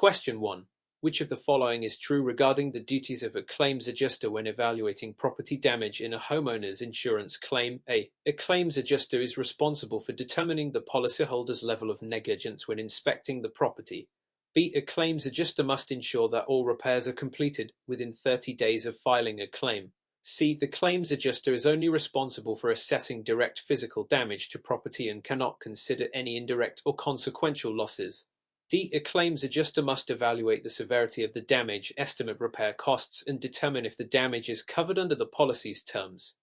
Question 1. Which of the following is true regarding the duties of a claims adjuster when evaluating property damage in a homeowner's insurance claim? A. A claims adjuster is responsible for determining the policyholder's level of negligence when inspecting the property. B. A claims adjuster must ensure that all repairs are completed within 30 days of filing a claim. C. The claims adjuster is only responsible for assessing direct physical damage to property and cannot consider any indirect or consequential losses. D. A claims adjuster must evaluate the severity of the damage, estimate repair costs, and determine if the damage is covered under the policy's terms.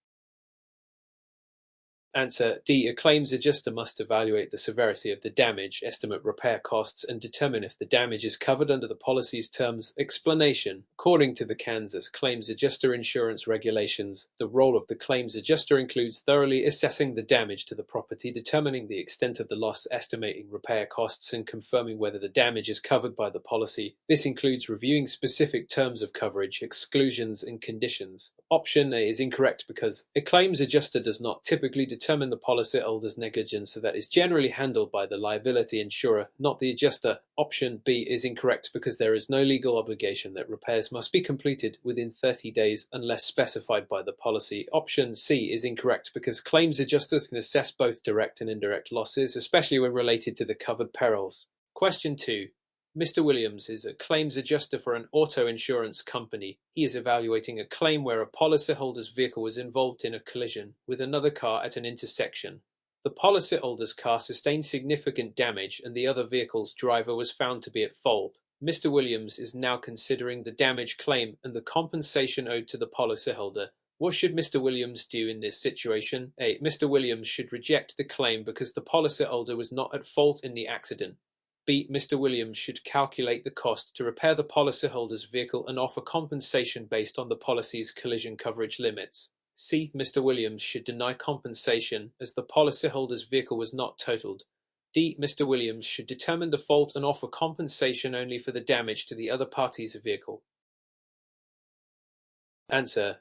Answer D. A claims adjuster must evaluate the severity of the damage, estimate repair costs, and determine if the damage is covered under the policy's terms. Explanation. According to the Kansas Claims Adjuster Insurance Regulations, the role of the claims adjuster includes thoroughly assessing the damage to the property, determining the extent of the loss, estimating repair costs, and confirming whether the damage is covered by the policy. This includes reviewing specific terms of coverage, exclusions, and conditions. Option A is incorrect because a claims adjuster does not typically determine the policyholder's negligence, so that is generally handled by the liability insurer, not the adjuster. Option B is incorrect because there is no legal obligation that repairs must be completed within 30 days unless specified by the policy. Option C is incorrect because claims adjusters can assess both direct and indirect losses, especially when related to the covered perils. Question 2. Mr. Williams is a claims adjuster for an auto insurance company. He is evaluating a claim where a policyholder's vehicle was involved in a collision with another car at an intersection. The policyholder's car sustained significant damage and the other vehicle's driver was found to be at fault. Mr. Williams is now considering the damage claim and the compensation owed to the policyholder. What should Mr. Williams do in this situation? A. Mr. Williams should reject the claim because the policyholder was not at fault in the accident. B. Mr. Williams should calculate the cost to repair the policyholder's vehicle and offer compensation based on the policy's collision coverage limits. C. Mr. Williams should deny compensation as the policyholder's vehicle was not totaled. D. Mr. Williams should determine the fault and offer compensation only for the damage to the other party's vehicle. Answer.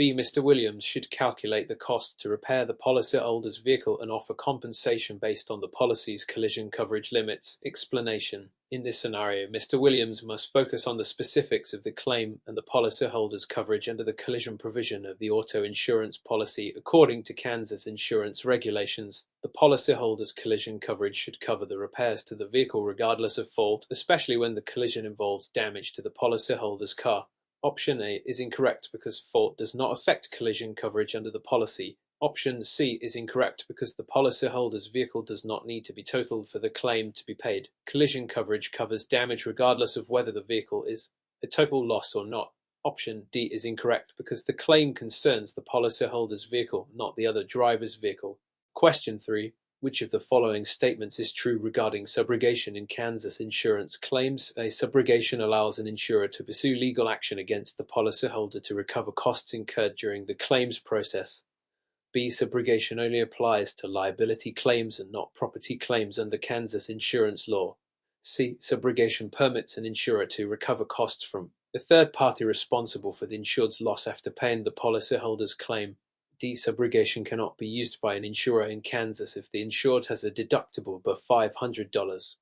B. Mr. Williams should calculate the cost to repair the policyholder's vehicle and offer compensation based on the policy's collision coverage limits. Explanation. In this scenario, Mr. Williams must focus on the specifics of the claim and the policyholder's coverage under the collision provision of the auto insurance policy. According to Kansas insurance regulations, the policyholder's collision coverage should cover the repairs to the vehicle regardless of fault, especially when the collision involves damage to the policyholder's car. Option A is incorrect because fault does not affect collision coverage under the policy. Option C is incorrect because the policyholder's vehicle does not need to be totaled for the claim to be paid. Collision coverage covers damage regardless of whether the vehicle is a total loss or not. Option D is incorrect because the claim concerns the policyholder's vehicle, not the other driver's vehicle. Question 3. Which of the following statements is true regarding subrogation in Kansas insurance claims? A. Subrogation allows an insurer to pursue legal action against the policyholder to recover costs incurred during the claims process. B. Subrogation only applies to liability claims and not property claims under Kansas insurance law. C. Subrogation permits an insurer to recover costs from a third party responsible for the insured's loss after paying the policyholder's claim. D. Subrogation cannot be used by an insurer in Kansas if the insured has a deductible above $500.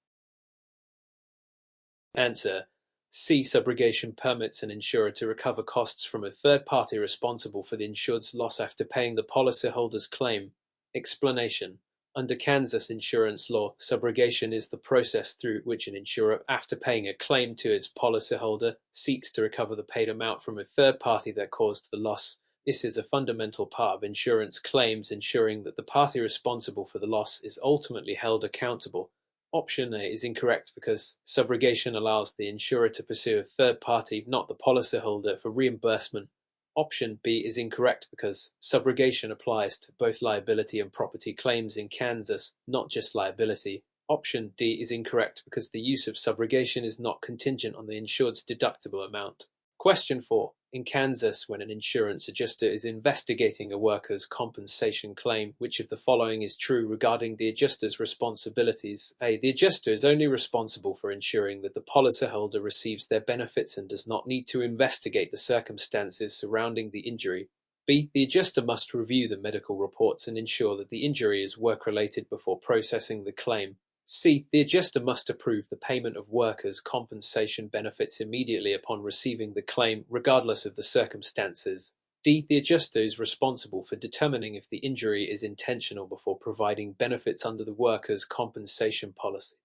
Answer. C. Subrogation permits an insurer to recover costs from a third party responsible for the insured's loss after paying the policyholder's claim. Explanation. Under Kansas insurance law, subrogation is the process through which an insurer, after paying a claim to its policyholder, seeks to recover the paid amount from a third party that caused the loss. This is a fundamental part of insurance claims, ensuring that the party responsible for the loss is ultimately held accountable. Option A is incorrect because subrogation allows the insurer to pursue a third party, not the policyholder, for reimbursement. Option B is incorrect because subrogation applies to both liability and property claims in Kansas, not just liability. Option D is incorrect because the use of subrogation is not contingent on the insured's deductible amount. Question 4. In Kansas, when an insurance adjuster is investigating a workers' compensation claim, which of the following is true regarding the adjuster's responsibilities? A. The adjuster is only responsible for ensuring that the policyholder receives their benefits and does not need to investigate the circumstances surrounding the injury. B. The adjuster must review the medical reports and ensure that the injury is work-related before processing the claim. C. The adjuster must approve the payment of workers' compensation benefits immediately upon receiving the claim, regardless of the circumstances. D. The adjuster is responsible for determining if the injury is intentional before providing benefits under the workers' compensation policy.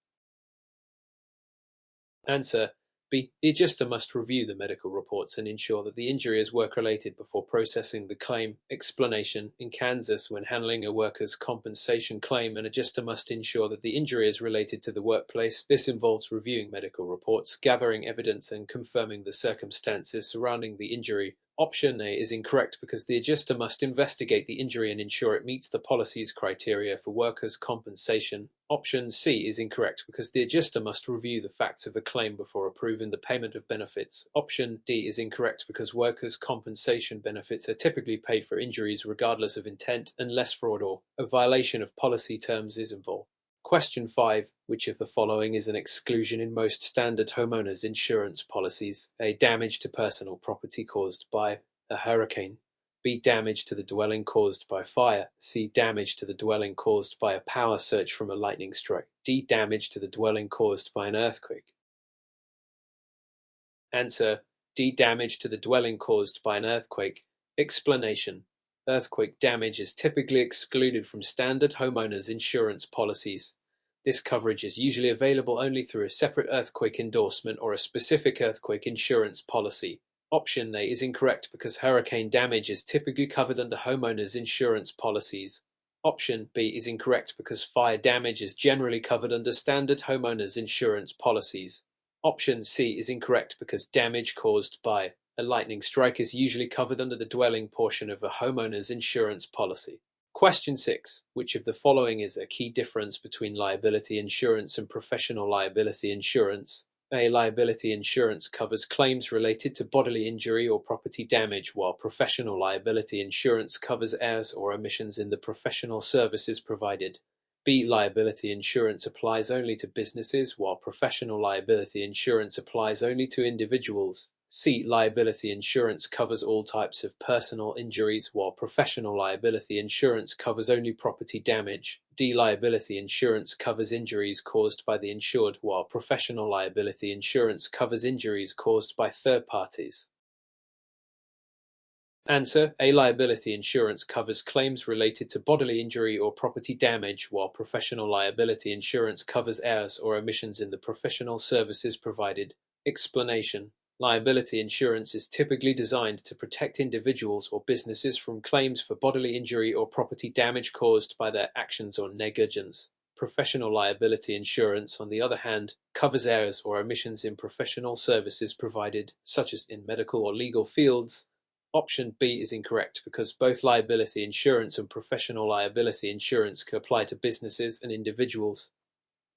Answer B. The adjuster must review the medical reports and ensure that the injury is work-related before processing the claim. Explanation: in Kansas, when handling a workers' compensation claim, an adjuster must ensure that the injury is related to the workplace. This involves reviewing medical reports, gathering evidence, and confirming the circumstances surrounding the injury. Option A is incorrect because the adjuster must investigate the injury and ensure it meets the policy's criteria for workers' compensation. Option C is incorrect because the adjuster must review the facts of a claim before approving the payment of benefits. Option D is incorrect because workers' compensation benefits are typically paid for injuries regardless of intent unless fraud or a violation of policy terms is involved. Question 5. Which of the following is an exclusion in most standard homeowners insurance policies? A. Damage to personal property caused by a hurricane. B. Damage to the dwelling caused by fire. C. Damage to the dwelling caused by a power surge from a lightning strike. D. Damage to the dwelling caused by an earthquake. Answer: D. Damage to the dwelling caused by an earthquake. Explanation: earthquake damage is typically excluded from standard homeowners insurance policies. This coverage is usually available only through a separate earthquake endorsement or a specific earthquake insurance policy. Option A is incorrect because hurricane damage is typically covered under homeowners insurance policies. Option B is incorrect because fire damage is generally covered under standard homeowners insurance policies. Option C is incorrect because damage caused by a lightning strike is usually covered under the dwelling portion of a homeowner's insurance policy. Question 6. Which of the following is a key difference between liability insurance and professional liability insurance? A. Liability insurance covers claims related to bodily injury or property damage, while professional liability insurance covers errors or omissions in the professional services provided. B. Liability insurance applies only to businesses, while professional liability insurance applies only to individuals. C. Liability insurance covers all types of personal injuries, while professional liability insurance covers only property damage. D. Liability insurance covers injuries caused by the insured, while professional liability insurance covers injuries caused by third parties. Answer: A. Liability insurance covers claims related to bodily injury or property damage, while professional liability insurance covers errors or omissions in the professional services provided. Explanation: liability insurance is typically designed to protect individuals or businesses from claims for bodily injury or property damage caused by their actions or negligence. Professional liability insurance, on the other hand, covers errors or omissions in professional services provided, such as in medical or legal fields. Option B is incorrect because both liability insurance and professional liability insurance can apply to businesses and individuals.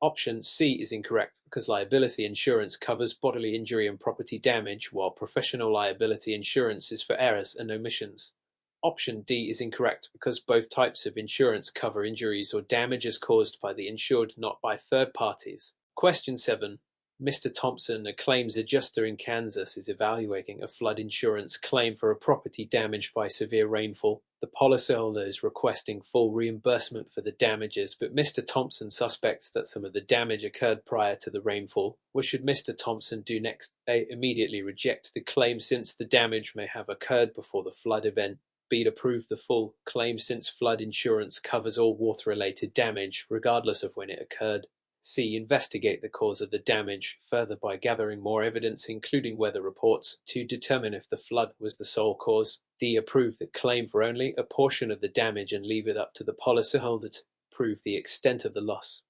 Option C is incorrect because liability insurance covers bodily injury and property damage, while professional liability insurance is for errors and omissions. Option D is incorrect because both types of insurance cover injuries or damages caused by the insured, not by third parties. Question 7. Mr. Thompson, a claims adjuster in Kansas, is evaluating a flood insurance claim for a property damaged by severe rainfall. The policyholder is requesting full reimbursement for the damages, but Mr. Thompson suspects that some of the damage occurred prior to the rainfall. What should Mr. Thompson do next? A. Immediately reject the claim since the damage may have occurred before the flood event. B. Approve the full claim since flood insurance covers all water-related damage, regardless of when it occurred. C. Investigate the cause of the damage further by gathering more evidence, including weather reports, to determine if the flood was the sole cause. D. Approve the claim for only a portion of the damage and leave it up to the policyholder to prove the extent of the loss.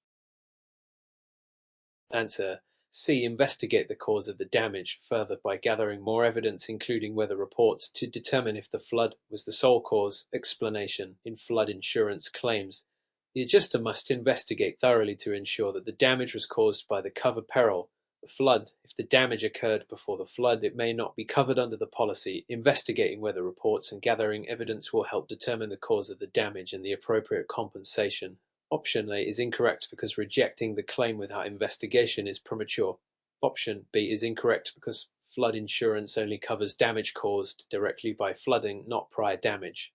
Answer: C. Investigate the cause of the damage further by gathering more evidence, including weather reports, to determine if the flood was the sole cause. Explanation: in flood insurance claims, the adjuster must investigate thoroughly to ensure that the damage was caused by the covered peril, the flood. If the damage occurred before the flood, it may not be covered under the policy. Investigating weather reports and gathering evidence will help determine the cause of the damage and the appropriate compensation. Option A is incorrect because rejecting the claim without investigation is premature. Option B is incorrect because flood insurance only covers damage caused directly by flooding, not prior damage.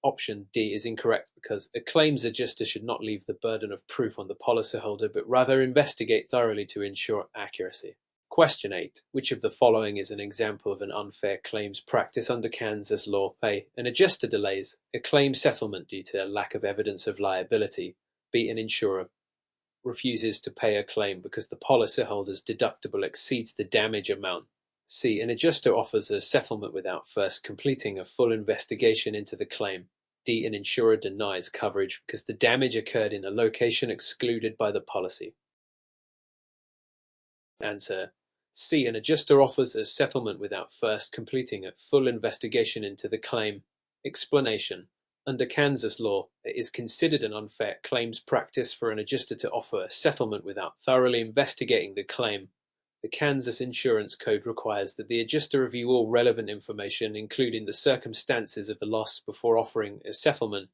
Option D is incorrect because a claims adjuster should not leave the burden of proof on the policyholder, but rather investigate thoroughly to ensure accuracy. Question 8. Which of the following is an example of an unfair claims practice under Kansas law? A. An adjuster delays a claim settlement due to a lack of evidence of liability. B. An insurer refuses to pay a claim because the policyholder's deductible exceeds the damage amount. C. An adjuster offers a settlement without first completing a full investigation into the claim. D. An insurer denies coverage because the damage occurred in a location excluded by the policy. Answer. C. An adjuster offers a settlement without first completing a full investigation into the claim. Explanation. Under Kansas law, it is considered an unfair claims practice for an adjuster to offer a settlement without thoroughly investigating the claim. The Kansas Insurance Code requires that the adjuster review all relevant information, including the circumstances of the loss, before offering a settlement.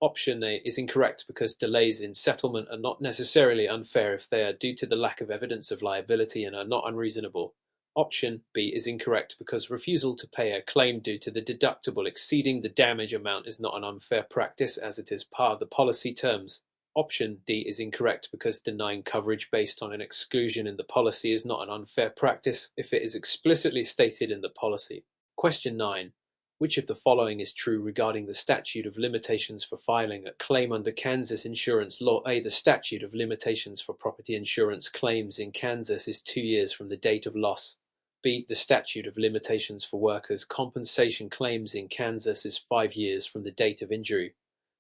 Option A is incorrect because delays in settlement are not necessarily unfair if they are due to the lack of evidence of liability and are not unreasonable. Option B is incorrect because refusal to pay a claim due to the deductible exceeding the damage amount is not an unfair practice, as it is part of the policy terms. Option D is incorrect because denying coverage based on an exclusion in the policy is not an unfair practice if it is explicitly stated in the policy. Question 9. Which of the following is true regarding the statute of limitations for filing a claim under Kansas insurance law? A. The statute of limitations for property insurance claims in Kansas is 2 years from the date of loss. B. The statute of limitations for workers' compensation claims in Kansas is 5 years from the date of injury.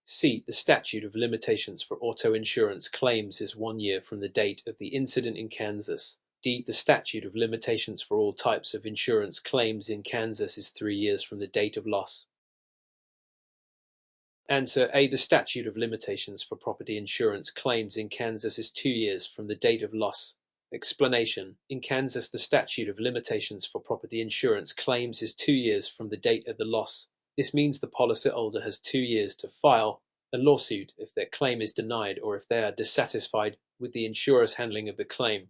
C. The statute of limitations for auto insurance claims is 1 year from the date of the incident in Kansas. D. The statute of limitations for all types of insurance claims in Kansas is 3 years from the date of loss. Answer A. The statute of limitations for property insurance claims in Kansas is 2 years from the date of loss. Explanation. In Kansas, the statute of limitations for property insurance claims is 2 years from the date of the loss. This means the policyholder has 2 years to file a lawsuit if their claim is denied or if they are dissatisfied with the insurer's handling of the claim.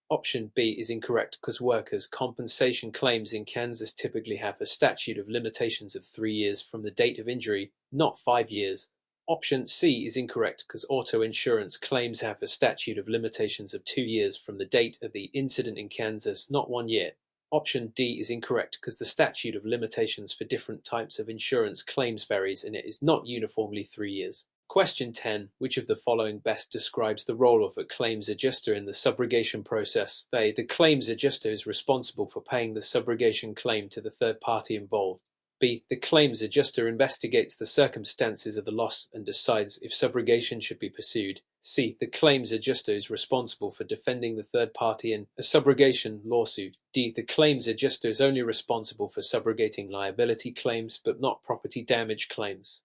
Option B is incorrect because workers' compensation claims in Kansas typically have a statute of limitations of 3 years from the date of injury, not 5 years. Option C is incorrect because auto insurance claims have a statute of limitations of 2 years from the date of the incident in Kansas, not 1 year. Option D is incorrect because the statute of limitations for different types of insurance claims varies and it is not uniformly 3 years. Question 10. Which of the following best describes the role of a claims adjuster in the subrogation process? A. The claims adjuster is responsible for paying the subrogation claim to the third party involved. B. The claims adjuster investigates the circumstances of the loss and decides if subrogation should be pursued. C. The claims adjuster is responsible for defending the third party in a subrogation lawsuit. D. The claims adjuster is only responsible for subrogating liability claims but not property damage claims.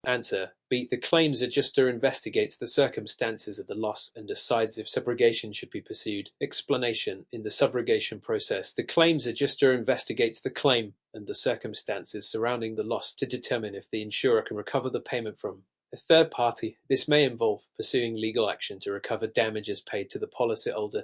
Answer B. The claims adjuster investigates the circumstances of the loss and decides if subrogation should be pursued. Explanation. In the subrogation process, the claims adjuster investigates the claim and the circumstances surrounding the loss to determine if the insurer can recover the payment from a third party. This may involve pursuing legal action to recover damages paid to the policyholder.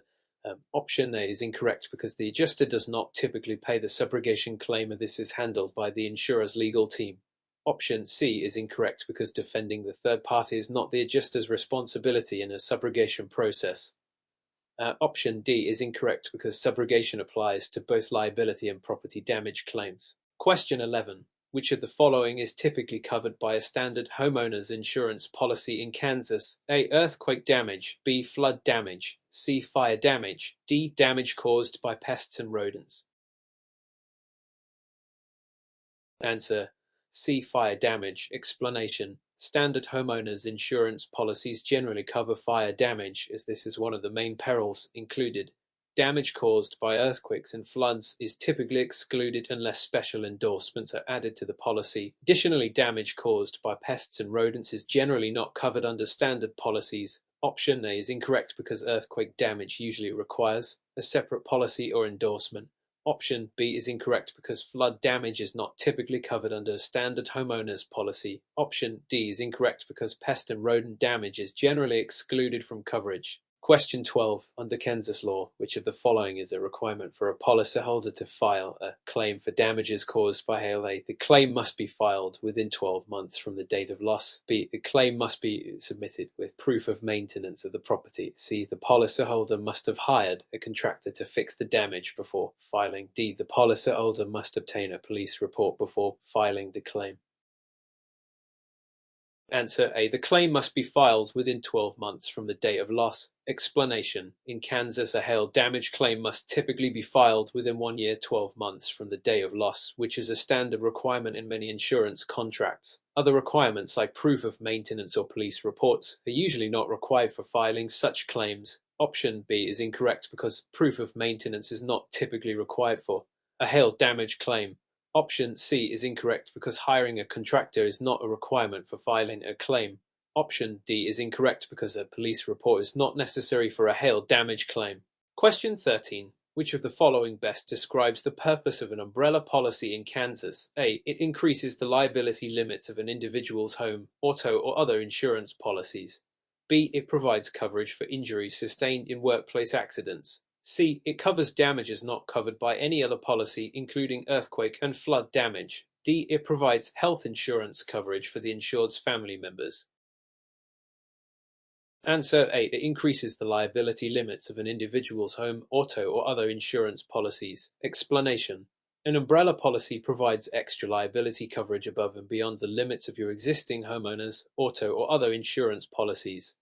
Option A is incorrect because the adjuster does not typically pay the subrogation claim and this is handled by the insurer's legal team. Option C is incorrect because defending the third party is not the adjuster's responsibility in a subrogation process. Option D is incorrect because subrogation applies to both liability and property damage claims. Question 11. Which of the following is typically covered by a standard homeowner's insurance policy in Kansas? A. Earthquake damage. B. Flood damage. C. Fire damage. D. Damage caused by pests and rodents. Answer C. Fire damage. Explanation. Standard homeowners insurance policies generally cover fire damage, as this is one of the main perils included. Damage caused by earthquakes and floods is typically excluded unless special endorsements are added to the policy. Additionally, damage caused by pests and rodents is generally not covered under standard policies. Option A is incorrect because earthquake damage usually requires a separate policy or endorsement. Option B is incorrect because flood damage is not typically covered under a standard homeowners policy. Option D is incorrect because pest and rodent damage is generally excluded from coverage. Question 12. Under Kansas law, which of the following is a requirement for a policyholder to file a claim for damages caused by hail? A. The claim must be filed within 12 months from the date of loss. B. The claim must be submitted with proof of maintenance of the property. C. The policyholder must have hired a contractor to fix the damage before filing. D. The policyholder must obtain a police report before filing the claim. Answer A. The claim must be filed within 12 months from the date of loss. Explanation. In Kansas, a hail damage claim must typically be filed within 1 year, 12 months from the day of loss, which is a standard requirement in many insurance contracts. Other requirements, like proof of maintenance or police reports, are usually not required for filing such claims. Option B is incorrect because proof of maintenance is not typically required for a hail damage claim. Option C is incorrect because hiring a contractor is not a requirement for filing a claim. Option D is incorrect because a police report is not necessary for a hail damage claim. Question 13. Which of the following best describes the purpose of an umbrella policy in Kansas? A. It increases the liability limits of an individual's home, auto, or other insurance policies. B. It provides coverage for injuries sustained in workplace accidents. C. It covers damages not covered by any other policy, including earthquake and flood damage. D. It provides health insurance coverage for the insured's family members. Answer A. It increases the liability limits of an individual's home, auto, or other insurance policies. Explanation. An umbrella policy provides extra liability coverage above and beyond the limits of your existing homeowners, auto, or other insurance policies.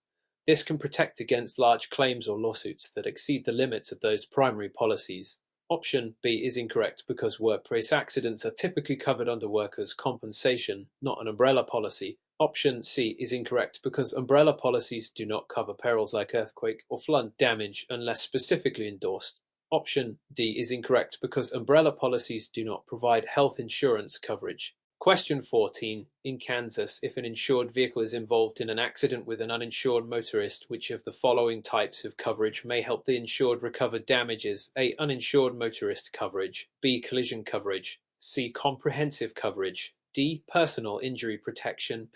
This can protect against large claims or lawsuits that exceed the limits of those primary policies. Option B is incorrect because workplace accidents are typically covered under workers' compensation, not an umbrella policy. Option C is incorrect because umbrella policies do not cover perils like earthquake or flood damage unless specifically endorsed. Option D is incorrect because umbrella policies do not provide health insurance coverage. Question 14. In Kansas, if an insured vehicle is involved in an accident with an uninsured motorist, which of the following types of coverage may help the insured recover damages? A. Uninsured motorist coverage. B. Collision coverage. C. Comprehensive coverage. D. Personal injury protection.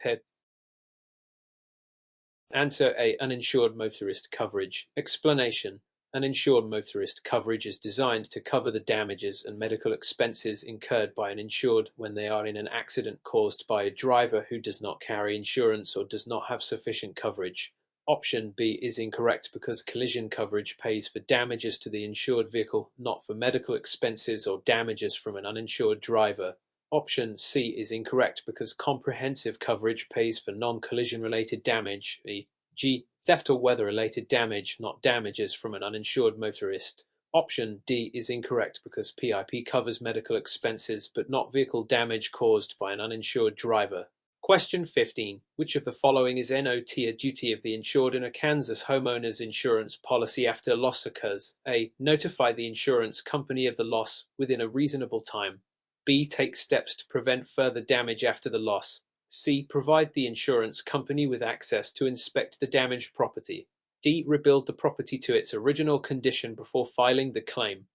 Answer A. Uninsured motorist coverage. Explanation. Uninsured motorist coverage is designed to cover the damages and medical expenses incurred by an insured when they are in an accident caused by a driver who does not carry insurance or does not have sufficient coverage. Option B is incorrect because collision coverage pays for damages to the insured vehicle, not for medical expenses or damages from an uninsured driver. Option C is incorrect because comprehensive coverage pays for non-collision related damage, e.g., theft or weather-related damage, not damages from an uninsured motorist. Option D is incorrect because PIP covers medical expenses but not vehicle damage caused by an uninsured driver. Question 15. Which of the following is NOT a duty of the insured in a Kansas homeowner's insurance policy after loss occurs? A. Notify the insurance company of the loss within a reasonable time. B. Take steps to prevent further damage after the loss. C. Provide the insurance company with access to inspect the damaged property. D. Rebuild the property to its original condition before filing the claim.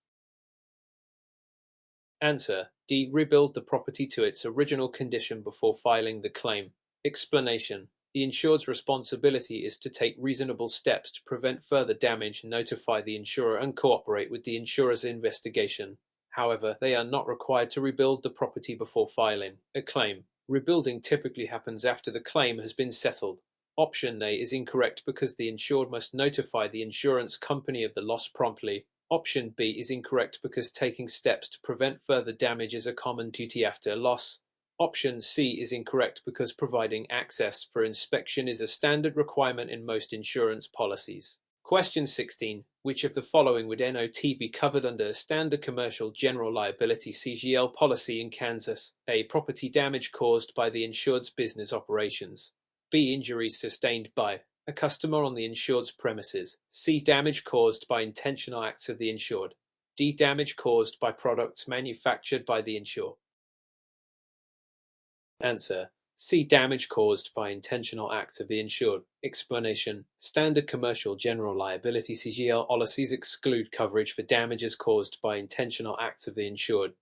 Answer. D. Rebuild the property to its original condition before filing the claim. Explanation. The insured's responsibility is to take reasonable steps to prevent further damage, notify the insurer, and cooperate with the insurer's investigation. However, they are not required to rebuild the property before filing a claim. Rebuilding typically happens after the claim has been settled. Option A is incorrect because the insured must notify the insurance company of the loss promptly. Option B is incorrect because taking steps to prevent further damage is a common duty after loss. Option C is incorrect because providing access for inspection is a standard requirement in most insurance policies. Question 16. Which of the following would NOT be covered under a standard commercial general liability CGL policy in Kansas? A. Property damage caused by the insured's business operations. B. Injuries sustained by a customer on the insured's premises. C. Damage caused by intentional acts of the insured. D. Damage caused by products manufactured by the insured. Answer. C. Damage caused by intentional acts of the insured. Explanation. Standard commercial general liability CGL policies exclude coverage for damages caused by intentional acts of the insured.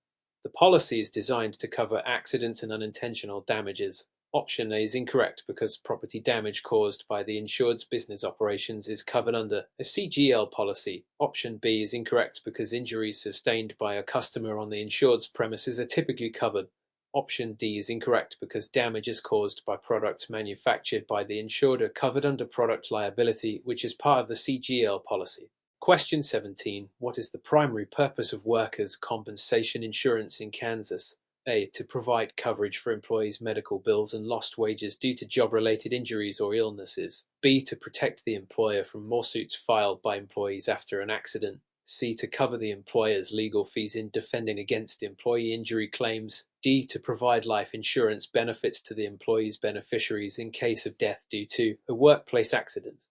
The policy is designed to cover accidents and unintentional damages. Option A is incorrect because property damage caused by the insured's business operations is covered under a CGL policy. Option B is incorrect because injuries sustained by a customer on the insured's premises are typically covered. Option D is incorrect because damages caused by products manufactured by the insured are covered under product liability, which is part of the CGL policy. Question 17. What is the primary purpose of workers' compensation insurance in Kansas? A. To provide coverage for employees' medical bills and lost wages due to job-related injuries or illnesses. B. To protect the employer from lawsuits filed by employees after an accident. C. To cover the employer's legal fees in defending against employee injury claims. D. To provide life insurance benefits to the employee's beneficiaries in case of death due to a workplace accident.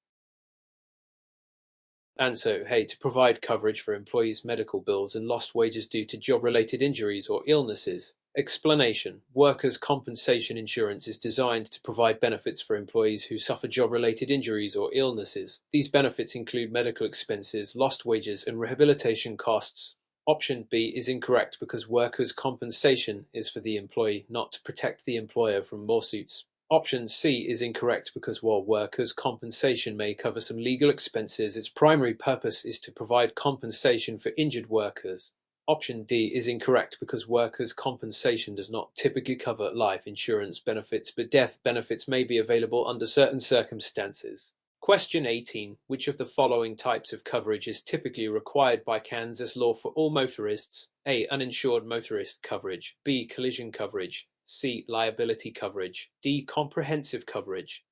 Answer A. To provide coverage for employees' medical bills and lost wages due to job-related injuries or illnesses. Explanation. Workers' compensation insurance is designed to provide benefits for employees who suffer job-related injuries or illnesses. These benefits include medical expenses, lost wages, and rehabilitation costs. Option B is incorrect because workers' compensation is for the employee, not to protect the employer from lawsuits. Option C is incorrect because while workers' compensation may cover some legal expenses, its primary purpose is to provide compensation for injured workers. Option D is incorrect because workers' compensation does not typically cover life insurance benefits, but death benefits may be available under certain circumstances. Question 18. Which of the following types of coverage is typically required by Kansas law for all motorists? A. Uninsured motorist coverage. B. Collision coverage. C. Liability coverage. D. Comprehensive coverage.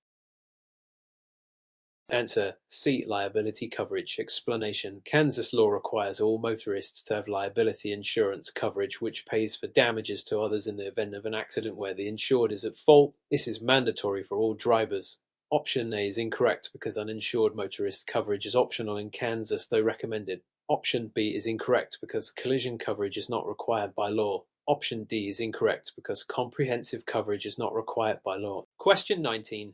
Answer C. Liability coverage. Explanation. Kansas law requires all motorists to have liability insurance coverage which pays for damages to others in the event of an accident where the insured is at fault. This is mandatory for all drivers. Option A is incorrect because uninsured motorist coverage is optional in Kansas, though recommended. Option B is incorrect because collision coverage is not required by law. Option D is incorrect because comprehensive coverage is not required by law. Question 19.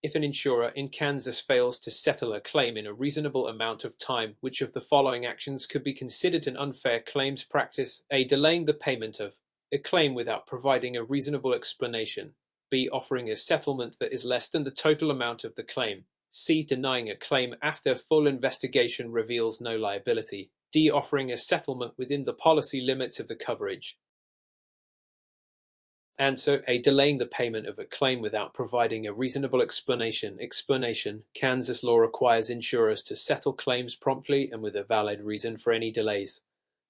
If an insurer in Kansas fails to settle a claim in a reasonable amount of time, which of the following actions could be considered an unfair claims practice? A. Delaying the payment of a claim without providing a reasonable explanation. B. Offering a settlement that is less than the total amount of the claim. C. Denying a claim after full investigation reveals no liability. D. Offering a settlement within the policy limits of the coverage. Answer A. Delaying the payment of a claim without providing a reasonable explanation. Explanation. Kansas law requires insurers to settle claims promptly and with a valid reason for any delays.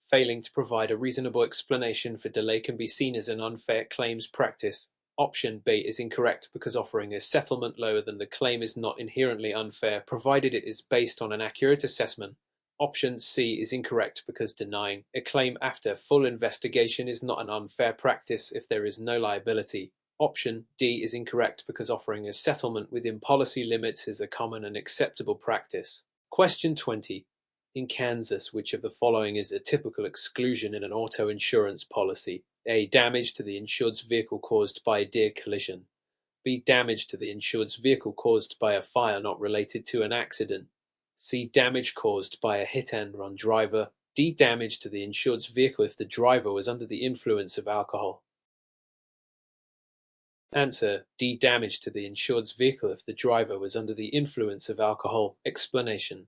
Failing to provide a reasonable explanation for delay can be seen as an unfair claims practice. Option B is incorrect because offering a settlement lower than the claim is not inherently unfair, provided it is based on an accurate assessment. Option C is incorrect because denying a claim after full investigation is not an unfair practice if there is no liability. Option D is incorrect because offering a settlement within policy limits is a common and acceptable practice. Question 20. In Kansas, which of the following is a typical exclusion in an auto insurance policy? A. Damage to the insured's vehicle caused by a deer collision. B. Damage to the insured's vehicle caused by a fire not related to an accident. C. Damage caused by a hit-and-run driver. D. Damage to the insured's vehicle if the driver was under the influence of alcohol. Answer D. Damage to the insured's vehicle if the driver was under the influence of alcohol. Explanation.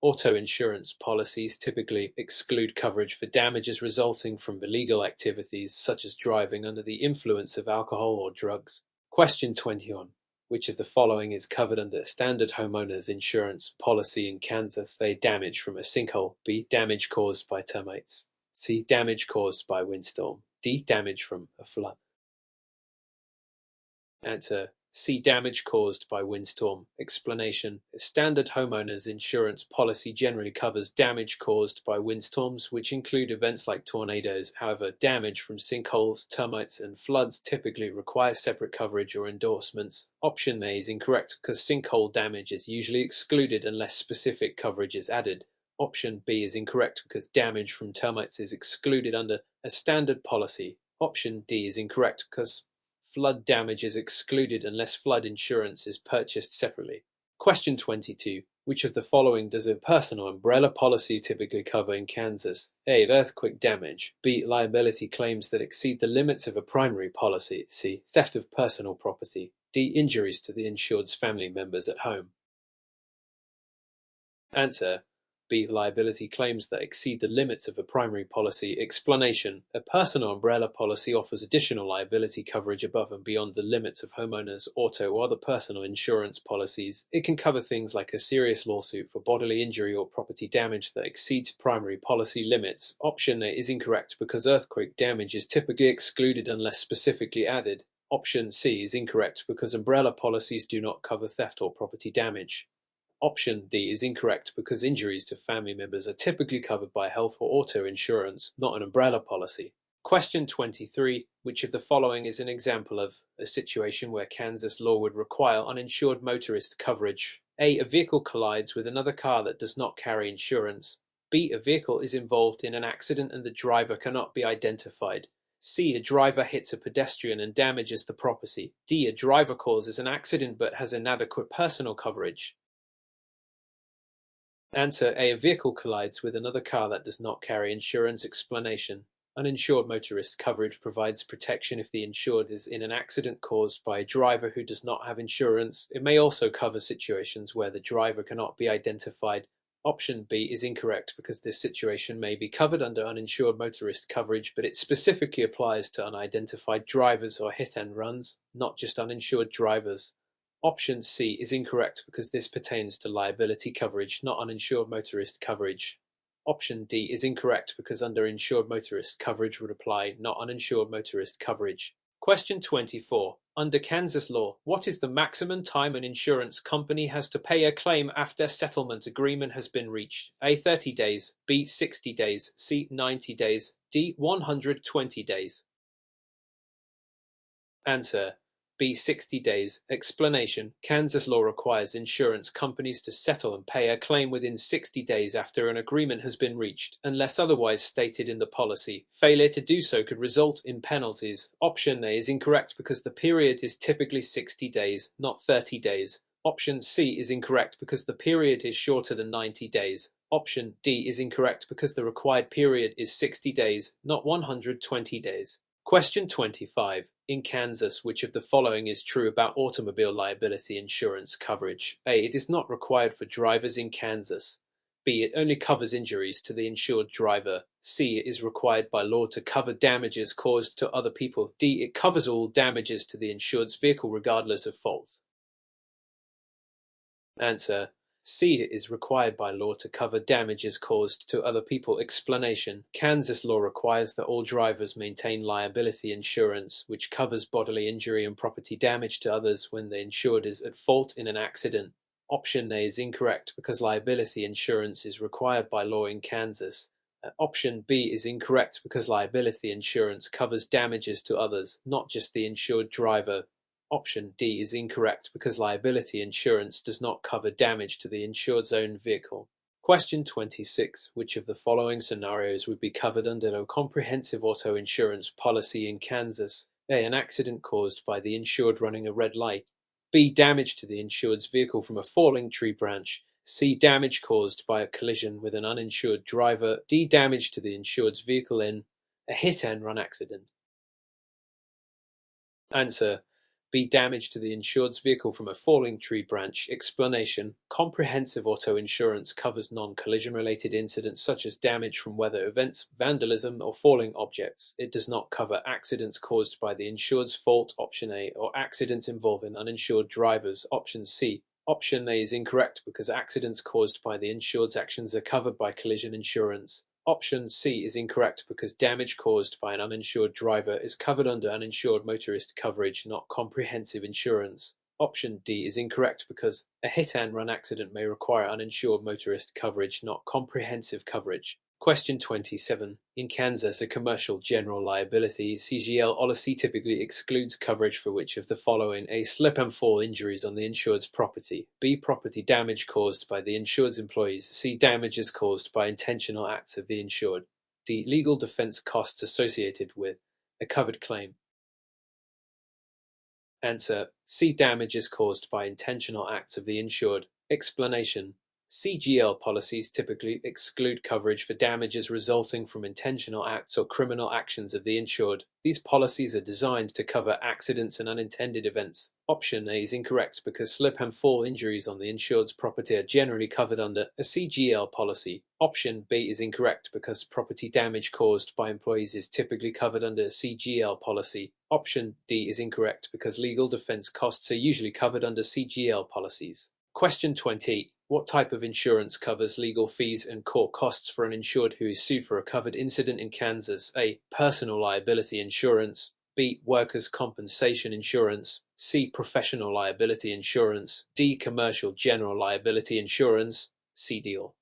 Auto insurance policies typically exclude coverage for damages resulting from illegal activities such as driving under the influence of alcohol or drugs. Question 21. Which of the following is covered under a standard homeowners insurance policy in Kansas? A. Damage from a sinkhole. B. Damage caused by termites. C. Damage caused by windstorm. D. Damage from a flood. Answer C. Damage caused by windstorm. Explanation. A standard homeowners insurance policy generally covers damage caused by windstorms, which include events like tornadoes. However, damage from sinkholes, termites, and floods typically require separate coverage or endorsements. Option A is incorrect because sinkhole damage is usually excluded unless specific coverage is added. Option B is incorrect because damage from termites is excluded under a standard policy. Option D is incorrect because flood damage is excluded unless flood insurance is purchased separately. Question 22. Which of the following does a personal umbrella policy typically cover in Kansas? A. Earthquake damage. B. Liability claims that exceed the limits of a primary policy. C. Theft of personal property. D. Injuries to the insured's family members at home. Answer: B. Liability claims that exceed the limits of a primary policy. Explanation: a personal umbrella policy offers additional liability coverage above and beyond the limits of homeowners, auto, or other personal insurance policies. It can cover things like a serious lawsuit for bodily injury or property damage that exceeds primary policy limits. Option A is incorrect because earthquake damage is typically excluded unless specifically added. Option C is incorrect because umbrella policies do not cover theft or property damage. Option D is incorrect because injuries to family members are typically covered by health or auto insurance, not an umbrella policy. Question 23. Which of the following is an example of a situation where Kansas law would require uninsured motorist coverage? A. A vehicle collides with another car that does not carry insurance. B. A vehicle is involved in an accident and the driver cannot be identified. C. A driver hits a pedestrian and damages the property. D. A driver causes an accident but has inadequate personal coverage. Answer A. A vehicle collides with another car that does not carry insurance. Explanation: uninsured motorist coverage provides protection if the insured is in an accident caused by a driver who does not have insurance. It may also cover situations where the driver cannot be identified. Option B is incorrect because this situation may be covered under uninsured motorist coverage, but it specifically applies to unidentified drivers or hit and runs, not just uninsured drivers. Option C is incorrect because this pertains to liability coverage, not uninsured motorist coverage. Option D is incorrect because underinsured motorist coverage would apply, not uninsured motorist coverage. Question 24. Under Kansas law, what is the maximum time an insurance company has to pay a claim after settlement agreement has been reached? A. 30 days, B. 60 days, C. 90 days, D. 120 days. Answer: B. 60 days. Explanation: Kansas law requires insurance companies to settle and pay a claim within 60 days after an agreement has been reached, unless otherwise stated in the policy. Failure to do so could result in penalties. Option A is incorrect because the period is typically 60 days, not 30 days. Option C is incorrect because the period is shorter than 90 days. Option D is incorrect because the required period is 60 days, not 120 days. Question 25. In Kansas, which of the following is true about automobile liability insurance coverage? A. It is not required for drivers in Kansas. B. It only covers injuries to the insured driver. C. It is required by law to cover damages caused to other people. D. It covers all damages to the insured's vehicle regardless of fault. Answer: C. Is required by law to cover damages caused to other people. Explanation: Kansas law requires that all drivers maintain liability insurance, which covers bodily injury and property damage to others when the insured is at fault in an accident. Option A is incorrect because liability insurance is required by law in Kansas. Option B is incorrect because liability insurance covers damages to others, not just the insured driver. Option D is incorrect because liability insurance does not cover damage to the insured's own vehicle. Question 26. Which of the following scenarios would be covered under a comprehensive auto insurance policy in Kansas? A. An accident caused by the insured running a red light. B. Damage to the insured's vehicle from a falling tree branch. C. Damage caused by a collision with an uninsured driver. D. Damage to the insured's vehicle in a hit-and-run accident. Answer: B. Damage to the insured's vehicle from a falling tree branch. Explanation: comprehensive auto insurance covers non-collision related incidents such as damage from weather events, vandalism, or falling objects. It does not cover accidents caused by the insured's fault, option A, or accidents involving uninsured drivers, option C. Option A is incorrect because accidents caused by the insured's actions are covered by collision insurance. Option C is incorrect because damage caused by an uninsured driver is covered under uninsured motorist coverage, not comprehensive insurance. Option D is incorrect because a hit-and-run accident may require uninsured motorist coverage, not comprehensive coverage. Question 27. In Kansas, a commercial general liability (CGL) policy typically excludes coverage for which of the following: A. Slip and fall injuries on the insured's property. B. Property damage caused by the insured's employees. C. Damages caused by intentional acts of the insured. D. Legal defense costs associated with a covered claim. Answer: C. Damages caused by intentional acts of the insured. Explanation: CGL policies typically exclude coverage for damages resulting from intentional acts or criminal actions of the insured. These policies are designed to cover accidents and unintended events. Option A is incorrect because slip and fall injuries on the insured's property are generally covered under a CGL policy. Option B is incorrect because property damage caused by employees is typically covered under a CGL policy. Option D is incorrect because legal defense costs are usually covered under CGL policies. Question 20. What type of insurance covers legal fees and court costs for an insured who is sued for a covered incident in Kansas? A. Personal liability insurance. B. Workers' compensation insurance. C. Professional liability insurance. D. Commercial general liability insurance. See deal.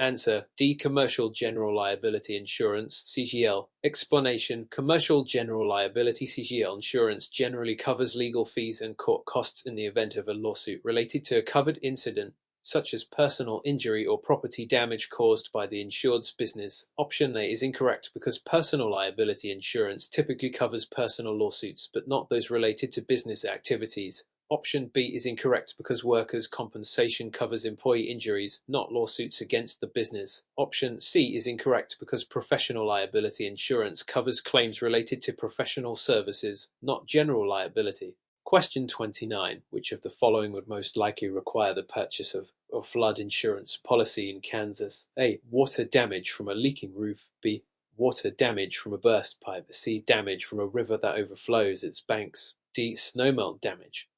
Answer: D. Commercial General Liability Insurance (CGL). Explanation: Commercial General Liability (CGL) insurance generally covers legal fees and court costs in the event of a lawsuit related to a covered incident, such as personal injury or property damage caused by the insured's business. Option A is incorrect because personal liability insurance typically covers personal lawsuits, but not those related to business activities. Option B is incorrect because workers' compensation covers employee injuries, not lawsuits against the business. Option C is incorrect because professional liability insurance covers claims related to professional services, not general liability. Question 29. Which of the following would most likely require the purchase of a flood insurance policy in Kansas? A. Water damage from a leaking roof. B. Water damage from a burst pipe. C. Damage from a river that overflows its banks. D. Snowmelt damage.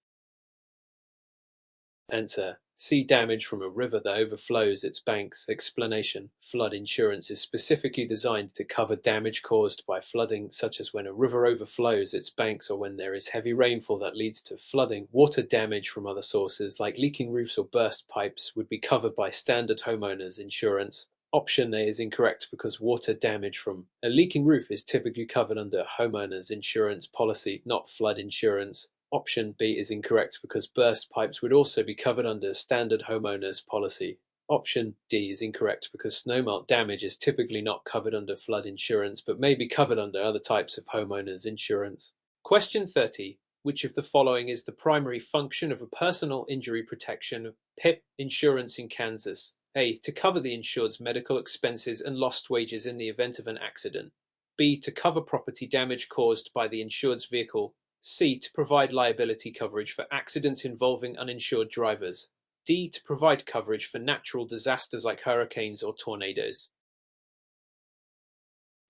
Answer: C. Damage from a river that overflows its banks. Explanation: Flood insurance is specifically designed to cover damage caused by flooding, such as when a river overflows its banks or when there is heavy rainfall that leads to flooding. Water damage from other sources, like leaking roofs or burst pipes, would be covered by standard homeowners insurance. Option A is incorrect because water damage from a leaking roof is typically covered under homeowners insurance policy, not flood insurance. Option B is incorrect because burst pipes would also be covered under standard homeowners policy. Option D is incorrect because snowmelt damage is typically not covered under flood insurance but may be covered under other types of homeowners insurance. Question 30. Which of the following is the primary function of a personal injury protection PIP insurance in Kansas? A. To cover the insured's medical expenses and lost wages in the event of an accident. B. To cover property damage caused by the insured's vehicle. C. To provide liability coverage for accidents involving uninsured drivers. D. To provide coverage for natural disasters like hurricanes or tornadoes.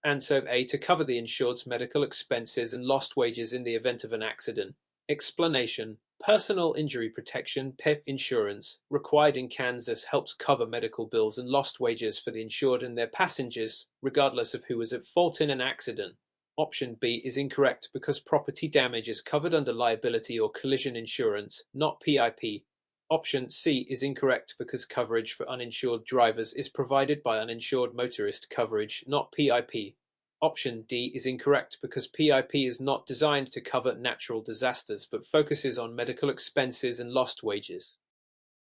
Answer A. To cover the insured's medical expenses and lost wages in the event of an accident. Explanation: Personal injury protection (PIP) insurance required in Kansas helps cover medical bills and lost wages for the insured and their passengers, regardless of who was at fault in an accident. Option B is incorrect because property damage is covered under liability or collision insurance, not PIP. Option C is incorrect because coverage for uninsured drivers is provided by uninsured motorist coverage, not PIP. Option D is incorrect because PIP is not designed to cover natural disasters but focuses on medical expenses and lost wages.